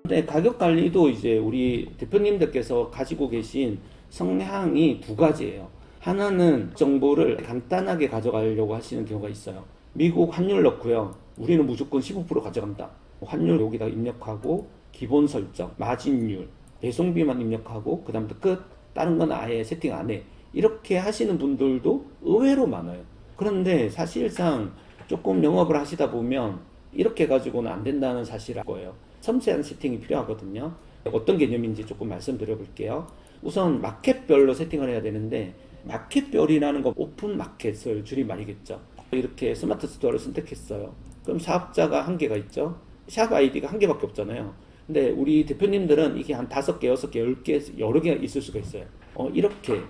근데 가격 관리도 이제 우리 대표님들께서 가지고 계신 성향이 두 가지예요. 하나는 정보를 간단하게 가져가려고 하시는 경우가 있어요. 미국 환율 넣고요. 우리는 무조건 15% 가져간다. 환율 여기다 입력하고 기본 설정, 마진율, 배송비만 입력하고 그 다음부터 끝. 다른 건 아예 세팅 안 해. 이렇게 하시는 분들도 의외로 많아요. 그런데 사실상 조금 영업을 하시다 보면 이렇게 가지고는 안 된다는 사실을 알 거예요. 섬세한 세팅이 필요하거든요. 어떤 개념인지 조금 말씀드려 볼게요. 우선 마켓별로 세팅을 해야 되는데, 마켓별이라는 건 오픈 마켓을 줄인 말이겠죠. 이렇게 스마트 스토어를 선택했어요. 그럼 사업자가 한 개가 있죠. 샵 아이디가 한 개밖에 없잖아요. 근데 우리 대표님들은 이게 한 5개, 6개, 10개, 여러 개 있을 수가 있어요. 이렇게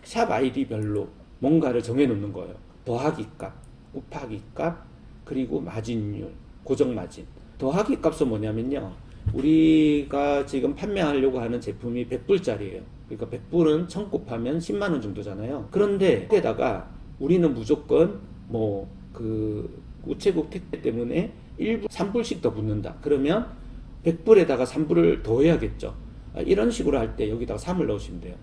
샵 아이디별로 뭔가를 정해 놓는 거예요. 더하기 값, 곱하기 값, 그리고 마진율, 고정 마진. 더하기 값은 뭐냐면요. 우리가 지금 판매하려고 하는 제품이 100불짜리예요. 그러니까 100불은 1000 곱하면 10만원 정도잖아요. 그런데 거기다가 우리는 무조건 우체국 택배 때문에 1불, 3불씩 더 붙는다. 그러면 100불에다가 3불을 더 해야겠죠. 이런 식으로 할 때 여기다가 3을 넣으시면 돼요.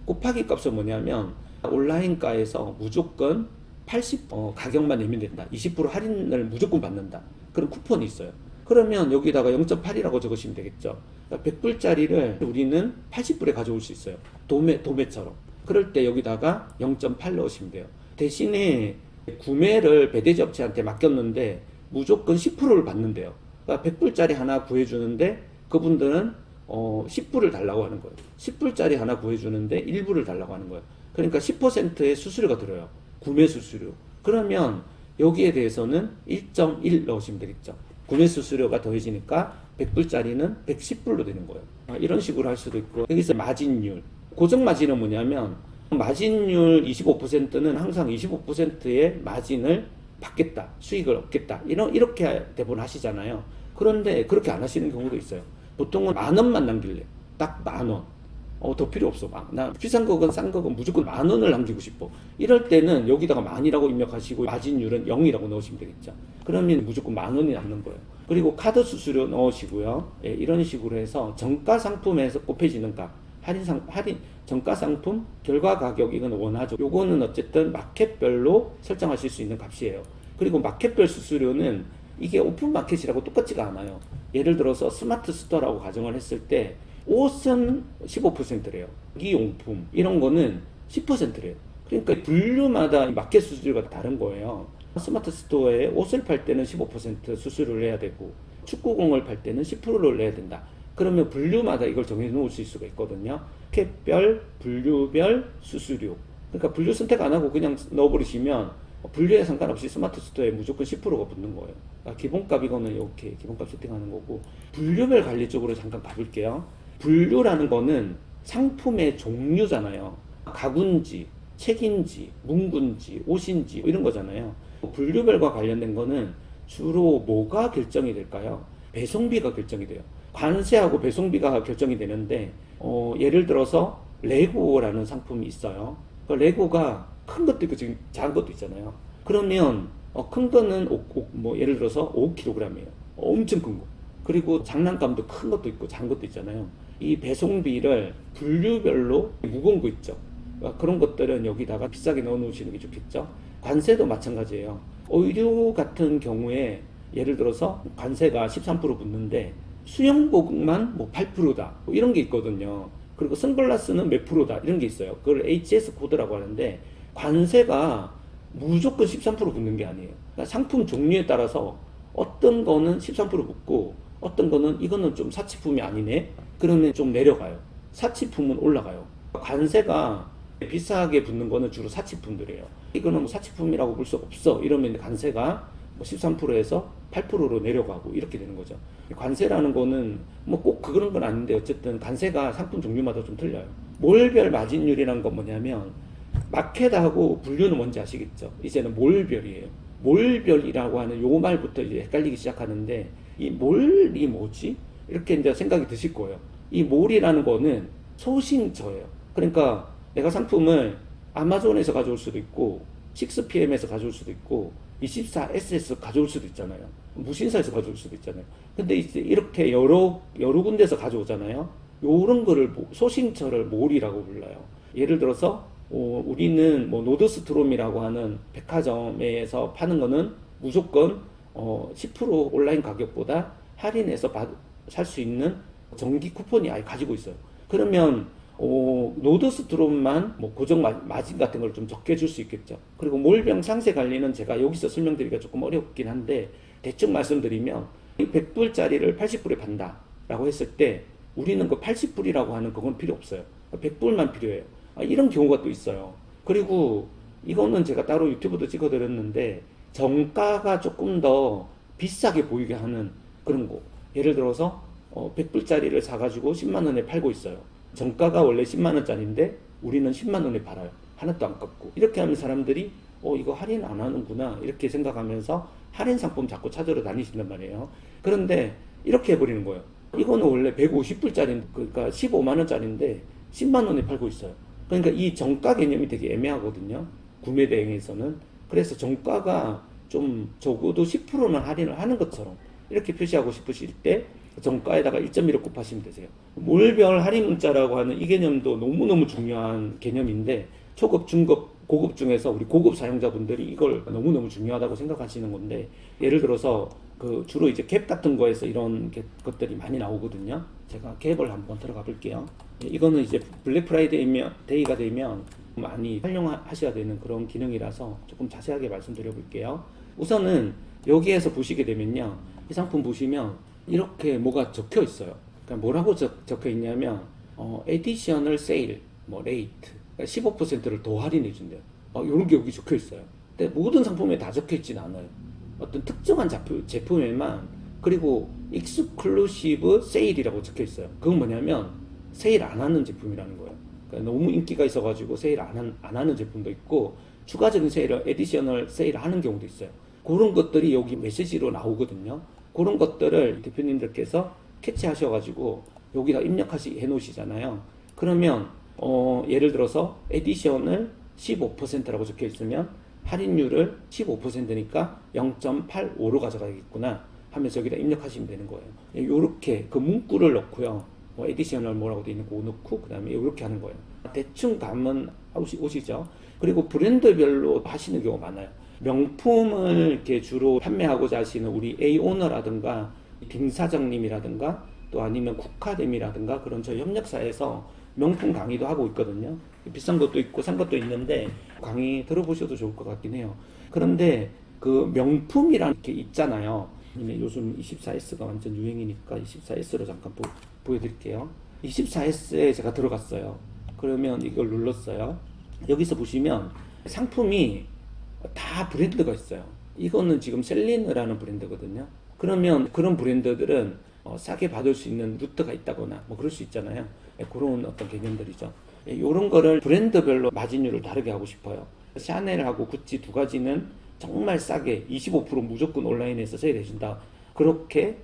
곱하기 값은 뭐냐면 온라인가에서 무조건 80 가격만 내면 된다. 20% 할인을 무조건 받는다. 그런 쿠폰이 있어요. 그러면 여기다가 0.8이라고 적으시면 되겠죠. 100불짜리를 우리는 80불에 가져올 수 있어요. 도매처럼. 그럴 때 여기다가 0.8 넣으시면 돼요. 대신에 구매를 배대지 업체한테 맡겼는데 무조건 10%를 받는데요. 그러니까 100불짜리 하나 구해주는데 그분들은 10불을 달라고 하는 거예요. 10불짜리 하나 구해주는데 1불을 달라고 하는 거예요. 그러니까 10%의 수수료가 들어요. 구매 수수료. 그러면 여기에 대해서는 1.1 넣으시면 되겠죠. 구매 수수료가 더해지니까 100불짜리는 110불로 되는 거예요. 이런 식으로 할 수도 있고, 여기서 마진율. 고정 마진은 뭐냐면 마진율 25%는 항상 25%의 마진을 받겠다. 수익을 얻겠다. 이렇게 대부분 하시잖아요. 그런데 그렇게 안 하시는 경우도 있어요. 보통은 10,000원만 남길래. 딱 10,000원. 더 필요 없어. 나 비싼 거건 싼 거건 무조건 10,000원을 남기고 싶어. 이럴 때는 여기다가 10,000이라고 입력하시고 마진율은 0이라고 넣으시면 되겠죠. 그러면 무조건 10,000원이 남는 거예요. 그리고 카드 수수료 넣으시고요. 예, 이런 식으로 해서 정가 상품에서 곱해지는 값. 할인 정가 상품 결과 가격 이건 원하죠. 요거는 어쨌든 마켓별로 설정하실 수 있는 값이에요. 그리고 마켓별 수수료는 이게 오픈 마켓이라고 똑같지가 않아요. 예를 들어서 스마트 스토어라고 가정을 했을 때 옷은 15%래요. 기용품 이런 거는 10%래요. 그러니까 분류마다 마켓 수수료가 다른 거예요. 스마트 스토어에 옷을 팔 때는 15% 수수료를 내야 되고 축구공을 팔 때는 10%를 내야 된다. 그러면 분류마다 이걸 정해 놓으실 수가 있거든요. 마켓별, 분류별 수수료. 그러니까 분류 선택 안 하고 그냥 넣어버리시면 분류에 상관없이 스마트 스토어에 무조건 10%가 붙는 거예요. 그러니까 기본값 이거는 이렇게 기본값 세팅하는 거고, 분류별 관리 쪽으로 잠깐 가볼게요. 분류라는 거는 상품의 종류잖아요. 가구인지, 책인지, 문구인지, 옷인지 이런 거잖아요. 분류별과 관련된 거는 주로 뭐가 결정이 될까요? 배송비가 결정이 돼요. 관세하고 배송비가 결정이 되는데 예를 들어서 레고라는 상품이 있어요. 그 레고가 큰 것도 있고 지금 작은 것도 있잖아요. 그러면 큰 거는 예를 들어서 5kg이에요. 엄청 큰 거. 그리고 장난감도 큰 것도 있고 작은 것도 있잖아요. 이 배송비를 분류별로 무거운 거 있죠. 그런 것들은 여기다가 비싸게 넣어 놓으시는 게 좋겠죠. 관세도 마찬가지예요. 의류 같은 경우에 예를 들어서 관세가 13% 붙는데 수영복만 8%다 이런 게 있거든요. 그리고 선글라스는 몇 프로다 이런 게 있어요. 그걸 HS 코드라고 하는데 관세가 무조건 13% 붙는 게 아니에요. 그러니까 상품 종류에 따라서 어떤 거는 13% 붙고 어떤 거는 이거는 좀 사치품이 아니네 그러면 좀 내려가요. 사치품은 올라가요. 관세가 비싸게 붙는 거는 주로 사치품들이에요. 이거는 사치품이라고 볼 수 없어 이러면 관세가 13%에서 8%로 내려가고 이렇게 되는 거죠. 관세라는 거는 꼭 그런 건 아닌데 어쨌든 관세가 상품 종류마다 좀 틀려요. 몰별 마진율이란 건 뭐냐면 마켓하고 분류는 뭔지 아시겠죠? 이제는 몰별이에요. 몰별이라고 하는 요 말부터 이제 헷갈리기 시작하는데 이 몰이 뭐지? 이렇게 이제 생각이 드실 거예요. 이 몰이라는 거는 소싱처예요. 그러니까 내가 상품을 아마존에서 가져올 수도 있고 6PM에서 가져올 수도 있고 24S에서 가져올 수도 있잖아요. 무신사에서 가져올 수도 있잖아요. 근데 이제 이렇게 여러 군데서 가져오잖아요. 요런 거를 소싱처를 몰이라고 불러요. 예를 들어서 우리는 뭐 노드스트롬이라고 하는 백화점에서 파는 거는 무조건 10% 온라인 가격보다 할인해서 살 수 있는 정기 쿠폰이 아예 가지고 있어요. 그러면 노드스트롬만 뭐 고정 마진 같은 걸 좀 적게 줄 수 있겠죠. 그리고 몰병 상세 관리는 제가 여기서 설명드리기가 조금 어렵긴 한데 대충 말씀드리면 이 100불짜리를 80불에 판다라고 했을 때 우리는 그 80불이라고 하는 그건 필요 없어요. 100불만 필요해요. 이런 경우가 또 있어요. 그리고 이거는 제가 따로 유튜브도 찍어드렸는데 정가가 조금 더 비싸게 보이게 하는 그런 거. 예를 들어서 100불짜리를 사가지고 10만원에 팔고 있어요. 정가가 원래 10만원짜리인데 우리는 10만원에 팔아요. 하나도 안 깎고. 이렇게 하면 사람들이 이거 할인 안 하는구나 이렇게 생각하면서 할인 상품 자꾸 찾으러 다니신단 말이에요. 그런데 이렇게 해버리는 거예요. 이거는 원래 150불짜리 그러니까 15만원짜리인데 10만원에 팔고 있어요. 그러니까 이 정가 개념이 되게 애매하거든요. 구매 대행에서는. 그래서 정가가 좀 적어도 10%는 할인을 하는 것처럼 이렇게 표시하고 싶으실 때 정가에다가 1.1을 곱하시면 되세요. 몰별 할인 문자라고 하는 이 개념도 너무너무 중요한 개념인데 초급, 중급, 고급 중에서 우리 고급 사용자분들이 이걸 너무너무 중요하다고 생각하시는 건데 예를 들어서 주로 이제 갭 같은 거에서 이런 것들이 많이 나오거든요. 제가 갭을 한번 들어가 볼게요. 이거는 이제 블랙 프라이데이가 되면 많이 활용하셔야 되는 그런 기능이라서 조금 자세하게 말씀드려 볼게요. 우선은 여기에서 보시게 되면요. 이 상품 보시면 이렇게 뭐가 적혀 있어요. 그러니까 뭐라고 적혀 있냐면 에디셔널 세일, 뭐 레이트, 15%를 더 할인해 준대요. 이런 게 여기 적혀 있어요. 근데 모든 상품에 다 적혀 있진 않아요. 어떤 특정한 제품에만 그리고 익스클루시브 세일이라고 적혀 있어요. 그건 뭐냐면 세일 안 하는 제품이라는 거예요. 그러니까 너무 인기가 있어가지고 세일 안 하는 제품도 있고 추가적인 세일을 에디셔널 세일 하는 경우도 있어요. 그런 것들이 여기 메시지로 나오거든요. 그런 것들을 대표님들께서 캐치하셔가지고 여기다 입력해 놓으시잖아요. 그러면 예를 들어서 에디션을 15%라고 적혀 있으면 할인율을 15%니까 0.85로 가져가야겠구나 하면서 여기다 입력하시면 되는 거예요. 이렇게 그 문구를 넣고요. 에디셔널 뭐라고 되어 있는 거 넣고 그 다음에 이렇게 하는 거예요. 대충 감은 오시죠. 그리고 브랜드별로 하시는 경우가 많아요. 명품을 이렇게 주로 판매하고자 하시는 우리 A 오너라든가 김 사장님이라든가 또 아니면 국카뎀이라든가 그런 저희 협력사에서 명품 강의도 하고 있거든요. 비싼 것도 있고 싼 것도 있는데 강의 들어보셔도 좋을 것 같긴 해요. 그런데 그 명품이라는 게 있잖아요. 요즘 24S가 완전 유행이니까 24S로 잠깐 보여드릴게요. 24S에 제가 들어갔어요. 그러면 이걸 눌렀어요. 여기서 보시면 상품이 다 브랜드가 있어요. 이거는 지금 셀리느라는 브랜드거든요. 그러면 그런 브랜드들은 싸게 받을 수 있는 루트가 있다거나 뭐 그럴 수 있잖아요. 그런 어떤 개념들이죠. 이런 거를 브랜드별로 마진율을 다르게 하고 싶어요. 샤넬하고 구찌 두 가지는 정말 싸게 25% 무조건 온라인에서 세일해 준다. 그렇게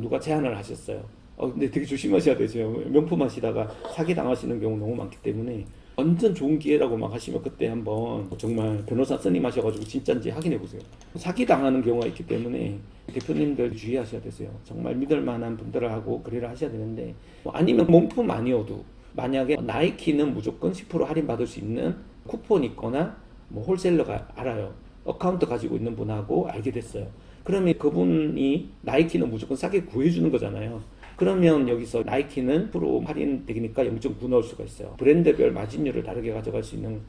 누가 제안을 하셨어요. 근데 되게 조심하셔야 되죠. 명품 하시다가 사기 당하시는 경우 너무 많기 때문에 완전 좋은 기회라고 막 하시면 그때 한번 정말 변호사 스님 하셔가지고 진짜인지 확인해 보세요. 사기 당하는 경우가 있기 때문에 대표님들 주의하셔야 되세요. 정말 믿을 만한 분들하고 거래를 하셔야 되는데 아니면 명품 아니어도 만약에 나이키는 무조건 10% 할인 받을 수 있는 쿠폰이 있거나 뭐 홀셀러가 알아요. 어카운트 가지고 있는 분하고 알게 됐어요. 그러면 그분이 나이키는 무조건 싸게 구해주는 거잖아요. 그러면 여기서 나이키는 프로 할인 되니까 0.9 넣을 수가 있어요. 브랜드별 마진율을 다르게 가져갈 수 있는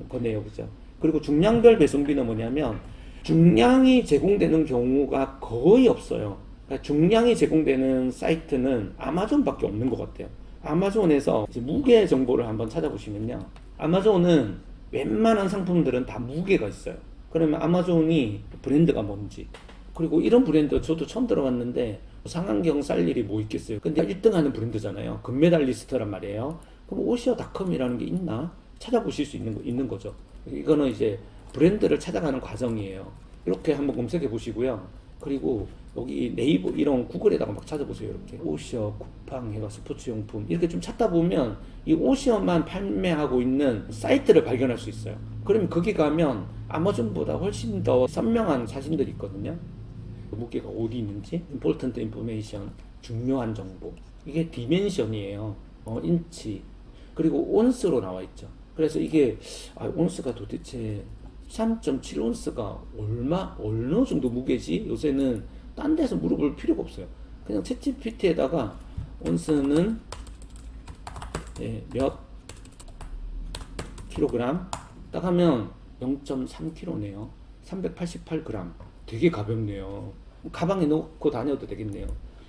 거네요. 그죠? 그리고 중량별 배송비는 뭐냐면 중량이 제공되는 경우가 거의 없어요. 그러니까 중량이 제공되는 사이트는 아마존밖에 없는 것 같아요. 아마존에서 이제 무게 정보를 한번 찾아보시면요. 아마존은 웬만한 상품들은 다 무게가 있어요. 그러면 아마존이 브랜드가 뭔지 그리고 이런 브랜드 저도 처음 들어봤는데 상한경 쌀 일이 뭐 있겠어요. 근데 1등 하는 브랜드잖아요. 금메달리스트란 말이에요. 그럼 오시아닷컴이라는 게 있나? 찾아보실 수 있는 거죠. 이거는 이제 브랜드를 찾아가는 과정이에요. 이렇게 한번 검색해 보시고요. 그리고 여기 네이버 이런 구글에다가 막 찾아보세요. 이렇게 오시어, 쿠팡 해가 스포츠용품 이렇게 좀 찾다 보면 이 오시어만 판매하고 있는 사이트를 발견할 수 있어요. 그러면 거기 가면 아마존보다 훨씬 더 선명한 사진들이 있거든요. 무게가 어디 있는지, important information, 중요한 정보. 이게 디멘션이에요. 인치. 그리고 온스로 나와 있죠. 그래서 이게 온스가 도대체 3.7온스가 어느 정도 무게지? 요새는 딴 데서 물어볼 필요가 없어요. 그냥 챗GPT에다가 온스는 몇 킬로그램 딱 하면 0.3kg네요. 388g. 되게 가볍네요. 가방에 넣고 다녀도 되겠네요.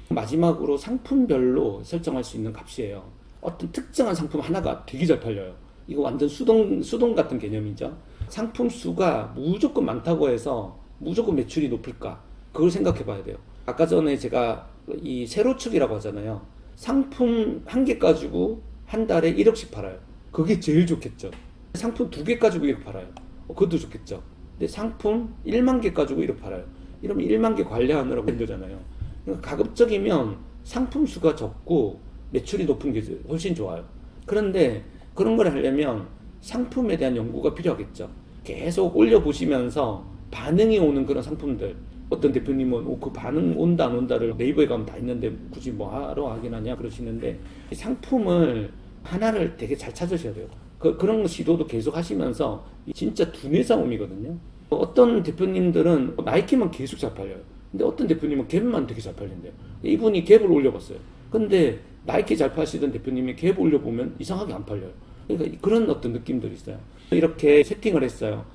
마지막으로 상품별로 설정할 수 있는 값이에요. 어떤 특정한 상품 하나가 되게 잘 팔려요. 이거 완전 수동 같은 개념이죠. 상품 수가 무조건 많다고 해서 무조건 매출이 높을까? 그걸 생각해 봐야 돼요. 아까 전에 제가 이 세로축이라고 하잖아요. 상품 한 개 가지고 한 달에 1억씩 팔아요. 그게 제일 좋겠죠. 상품 2개 가지고 1억 팔아요. 그것도 좋겠죠. 근데 상품 1만 개 가지고 1억 팔아요. 이러면 1만 개 관리하느라고 힘들잖아요. 그러니까 가급적이면 상품 수가 적고 매출이 높은 게 훨씬 좋아요. 그런데 그런 걸 하려면 상품에 대한 연구가 필요하겠죠. 계속 올려보시면서 반응이 오는 그런 상품들. 어떤 대표님은 그 반응 온다 안 온다를 네이버에 가면 다 있는데 굳이 뭐 하러 확인하냐 그러시는데, 이 상품을 하나를 되게 잘 찾으셔야 돼요. 그런 시도도 계속 하시면서 진짜 두뇌 싸움이거든요. 어떤 대표님들은 나이키만 계속 잘 팔려요. 근데 어떤 대표님은 갭만 되게 잘 팔린대요. 이분이 갭을 올려봤어요. 근데 나이키 잘 파시던 대표님이 갭 올려보면 이상하게 안 팔려요. 그러니까 그런 어떤 느낌들이 있어요. 이렇게 세팅을 했어요.